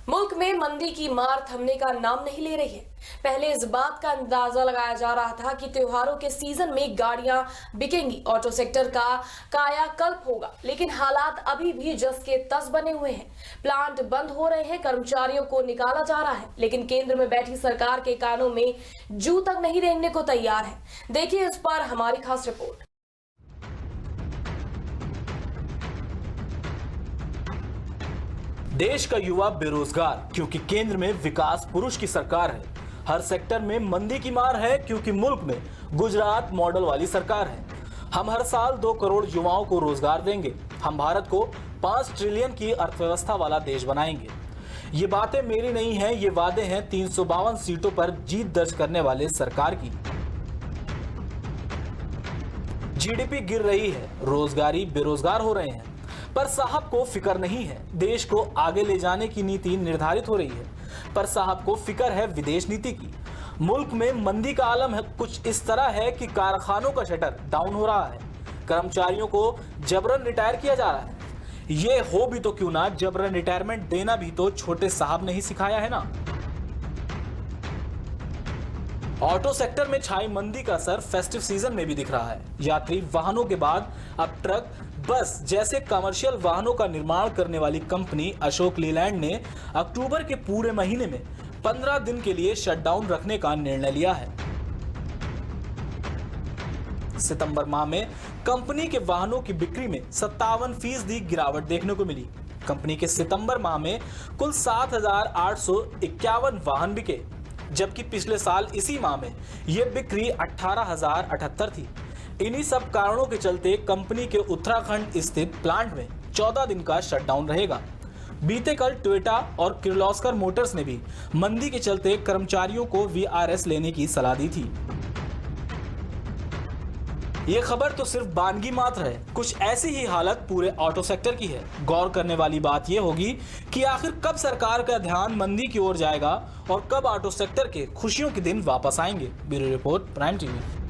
मुल्क में मंदी की मार थमने का नाम नहीं ले रही है। पहले इस बात का अंदाजा लगाया जा रहा था कि त्योहारों के सीजन में गाड़ियां बिकेंगी, ऑटो सेक्टर का कायाकल्प होगा, लेकिन हालात अभी भी जस के तस बने हुए हैं। प्लांट बंद हो रहे हैं, कर्मचारियों को निकाला जा रहा है, लेकिन केंद्र में बैठी सरकार के कानों में जू तक नहीं रेंगने को तैयार है। देखिए इस पर हमारी खास रिपोर्ट। देश का युवा बेरोजगार क्योंकि केंद्र में विकास पुरुष की सरकार है। हर सेक्टर में मंदी की मार है क्योंकि मुल्क में गुजरात मॉडल वाली सरकार है। हम हर साल 2 करोड़ युवाओं को रोजगार देंगे। हम भारत को 5 ट्रिलियन की अर्थव्यवस्था वाला देश बनाएंगे। ये बातें मेरी नहीं हैं, ये वादे हैं 352 सीटों पर जीत दर्ज करने वाले सरकार की। जीडीपी गिर रही है, रोजगारी बेरोजगार हो रहे हैं, पर साहब को फिक्र नहीं है। देश को आगे ले जाने की नीति निर्धारित हो रही है, पर साहब को फिक्र है विदेश नीति की। मुल्क में मंदी का आलम है कुछ इस तरह है कि कारखानों का शटर डाउन हो रहा है, कर्मचारियों को जबरन रिटायर किया जा रहा है। ये हो भी तो क्यों ना, जबरन रिटायरमेंट देना भी तो छोटे साहब ने ही सिखाया है ना। ऑटो सेक्टर में छाई मंदी का असर फेस्टिव सीजन में भी दिख रहा है। यात्री वाहनों के बाद अब ट्रक, बस जैसे कमर्शियल वाहनों का निर्माण करने वाली कंपनी अशोक लीलैंड ने अक्टूबर के पूरे महीने में 15 दिन के लिए शटडाउन रखने का निर्णय लिया है। सितंबर माह में कंपनी के वाहनों की बिक्री में 57% गिरावट देखने को मिली। कंपनी के सितंबर माह में कुल 7,851 वाहन बिके, जबकि पिछले साल इसी माह में यह बिक्री 18,078 थी। इन्हीं सब कारणों के चलते कंपनी के उत्तराखंड स्थित प्लांट में 14 दिन का शटडाउन रहेगा। बीते कल टोयोटा और किर्लोस्कर मोटर्स ने भी मंदी के चलते कर्मचारियों को वीआरएस लेने की सलाह दी थी। ये खबर तो सिर्फ बानगी मात्र है, कुछ ऐसी ही हालत पूरे ऑटो सेक्टर की है। गौर करने वाली बात यह होगी कि आखिर कब सरकार का ध्यान मंदी की ओर जाएगा और कब ऑटो सेक्टर के खुशियों के दिन वापस आएंगे। Bureau report, prime TV.